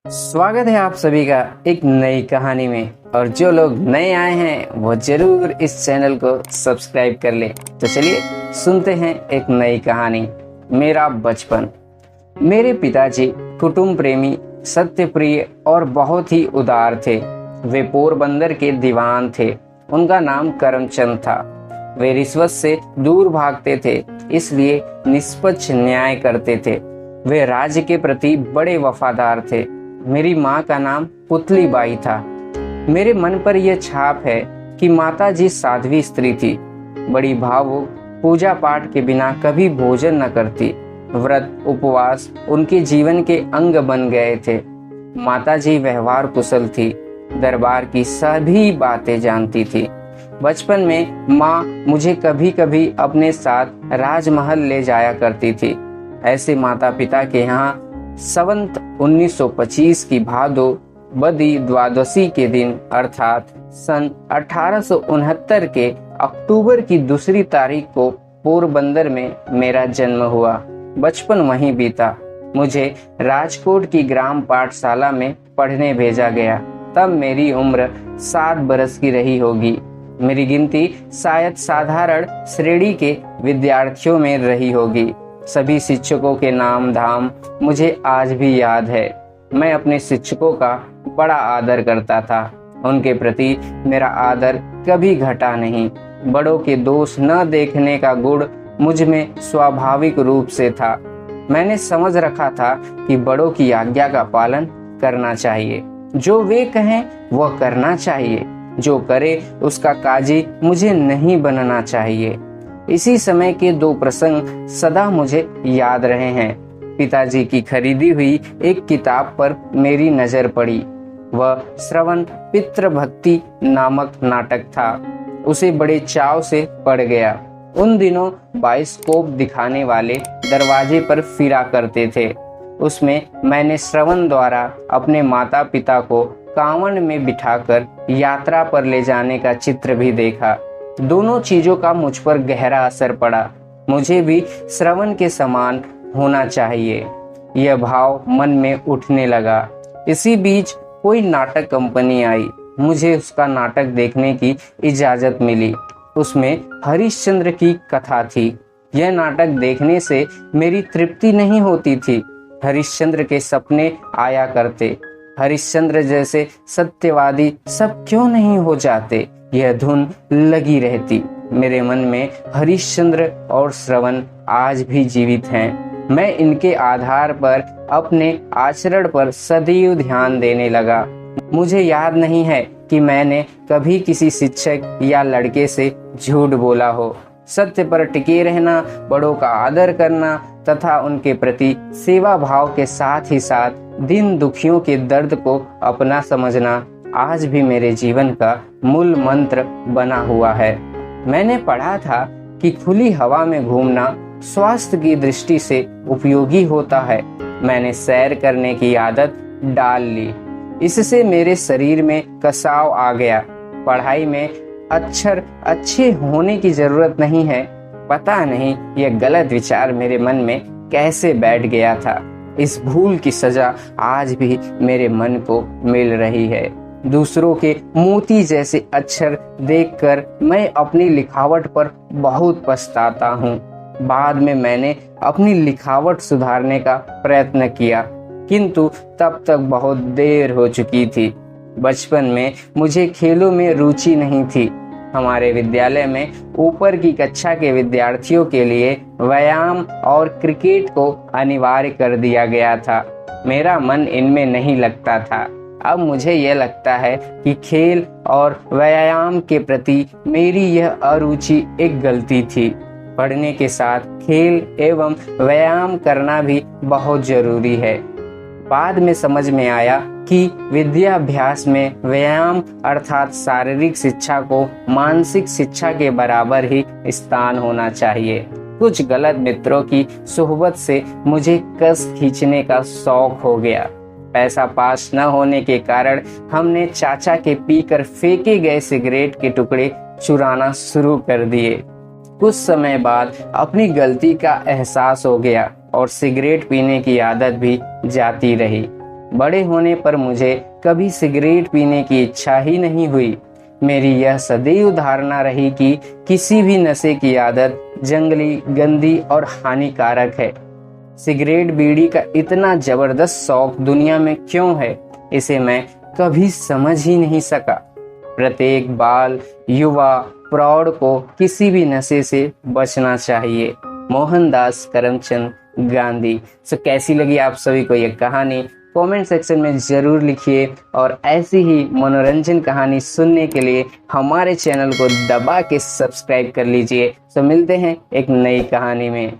स्वागत है आप सभी का एक नई कहानी में। और जो लोग नए आए हैं वो जरूर इस चैनल को सब्सक्राइब कर ले। तो चलिए सुनते हैं एक नई कहानी, मेरा बचपन। मेरे पिताजी कुटुंब प्रेमी, सत्य प्रिय और बहुत ही उदार थे। वे पोरबंदर के दीवान थे। उनका नाम करमचंद था। वे रिश्वत से दूर भागते थे, इसलिए निष्पक्ष न्याय करते थे। वे राज्य के प्रति बड़े वफादार थे। मेरी माँ का नाम पुतली बाई था। मेरे मन पर यह छाप है कि माता जी साध्वी स्त्री थी, बड़ी भावुक, पूजा पाठ के बिना कभी भोजन न करती। व्रत उपवास उनके जीवन के अंग बन गए थे। माता जी व्यवहार कुशल थी, दरबार की सभी बातें जानती थी। बचपन में माँ मुझे कभी कभी अपने साथ राजमहल ले जाया करती थी। ऐसे माता पिता के यहाँ संवत 1925 की भादो बदी द्वादशी के दिन अर्थात सन 1869 के अक्टूबर की 2 तारीख को पोरबंदर में मेरा जन्म हुआ। बचपन वहीं बीता। मुझे राजकोट की ग्राम पाठशाला में पढ़ने भेजा गया। तब मेरी उम्र 7 बरस की रही होगी। मेरी गिनती शायद साधारण श्रेणी के विद्यार्थियों में रही होगी। सभी शिक्षकों के नाम धाम मुझे आज भी याद है। मैं अपने शिक्षकों का बड़ा आदर करता था। उनके प्रति मेरा आदर कभी घटा नहीं। बड़ों के दोष न देखने का गुण मुझ में स्वाभाविक रूप से था। मैंने समझ रखा था कि बड़ों की आज्ञा का पालन करना चाहिए। जो वे कहें वह करना चाहिए। जो करे उसका काजी मुझे नहीं बनना चाहिए। इसी समय के 2 प्रसंग सदा मुझे याद रहे हैं। पिताजी की खरीदी हुई एक किताब पर मेरी नजर पड़ी। वह श्रवण पितृभक्ति नामक नाटक था। उसे बड़े चाव से पढ़ गया। उन दिनों बाइस्कोप दिखाने वाले दरवाजे पर फिरा करते थे। उसमें मैंने श्रवण द्वारा अपने माता पिता को कांवड़ में बिठाकर यात्रा पर ले जाने का चित्र भी देखा। दोनों चीजों का मुझ पर गहरा असर पड़ा। मुझे भी श्रवण के समान होना चाहिए, यह भाव मन में उठने लगा। इसी बीच कोई नाटक कंपनी आई। मुझे उसका नाटक देखने की इजाजत मिली। उसमें हरिश्चंद्र की कथा थी। यह नाटक देखने से मेरी तृप्ति नहीं होती थी। हरिश्चंद्र के सपने आया करते। हरिश्चंद्र जैसे सत्यवादी सब क्यों नहीं हो जाते, यह धुन लगी रहती। मेरे मन में हरिश्चंद्र और श्रवण आज भी जीवित हैं। मैं इनके आधार पर अपने आचरण पर सदैव ध्यान देने लगा। मुझे याद नहीं है कि मैंने कभी किसी शिक्षक या लड़के से झूठ बोला हो। सत्य पर टिके रहना, बड़ों का आदर करना तथा उनके प्रति सेवा भाव के साथ ही साथ दीन दुखियों के दर्द को अपना समझना आज भी मेरे जीवन का मूल मंत्र बना हुआ है। मैंने पढ़ा था कि खुली हवा में घूमना स्वास्थ्य की दृष्टि से उपयोगी होता है। मैंने सैर करने की आदत डाल ली। इससे मेरे शरीर में कसाव आ गया। पढ़ाई में अक्षर अच्छे होने की जरूरत नहीं है। पता नहीं यह गलत विचार मेरे मन में कैसे बैठ गया था। इस भूल की सजा आज भी मेरे मन को मिल रही है। दूसरों के मोती जैसे अक्षर देखकर मैं अपनी लिखावट पर बहुत पछताता हूँ। बाद में मैंने अपनी लिखावट सुधारने का प्रयत्न किया, किंतु तब तक बहुत देर हो चुकी थी। बचपन में मुझे खेलों में रुचि नहीं थी। हमारे विद्यालय में ऊपर की कक्षा के विद्यार्थियों के लिए व्यायाम और क्रिकेट को अनिवार्य कर दिया गया था। मेरा मन इनमें नहीं लगता था। अब मुझे यह लगता है कि खेल और व्यायाम के प्रति मेरी यह अरुचि एक गलती थी। पढ़ने के साथ खेल एवं व्यायाम करना भी बहुत जरूरी है। बाद में समझ में आया कि विद्याभ्यास में व्यायाम अर्थात शारीरिक शिक्षा को मानसिक शिक्षा के बराबर ही स्थान होना चाहिए। कुछ गलत मित्रों की सोहबत से मुझे कस खींचने का शौक हो गया। पैसा पास न होने के कारण हमने चाचा के पीकर फेंके गए सिगरेट के टुकड़े चुराना शुरू कर दिए। कुछ समय बाद अपनी गलती का एहसास हो गया और सिगरेट पीने की आदत भी जाती रही। बड़े होने पर मुझे कभी सिगरेट पीने की इच्छा ही नहीं हुई। मेरी यह सदैव धारणा रही कि किसी भी नशे की आदत जंगली, गंदी और हानिकारक है। सिगरेट बीड़ी का इतना जबरदस्त शौक दुनिया में क्यों है, इसे मैं कभी समझ ही नहीं सका। प्रत्येक बाल, युवा, प्रौढ़ को किसी भी नशे से बचना चाहिए। मोहनदास करमचंद गांधी। सो कैसी लगी आप सभी को ये कहानी, कमेंट सेक्शन में ज़रूर लिखिए। और ऐसी ही मनोरंजन कहानी सुनने के लिए हमारे चैनल को दबा के सब्सक्राइब कर लीजिए। सो मिलते हैं एक नई कहानी में।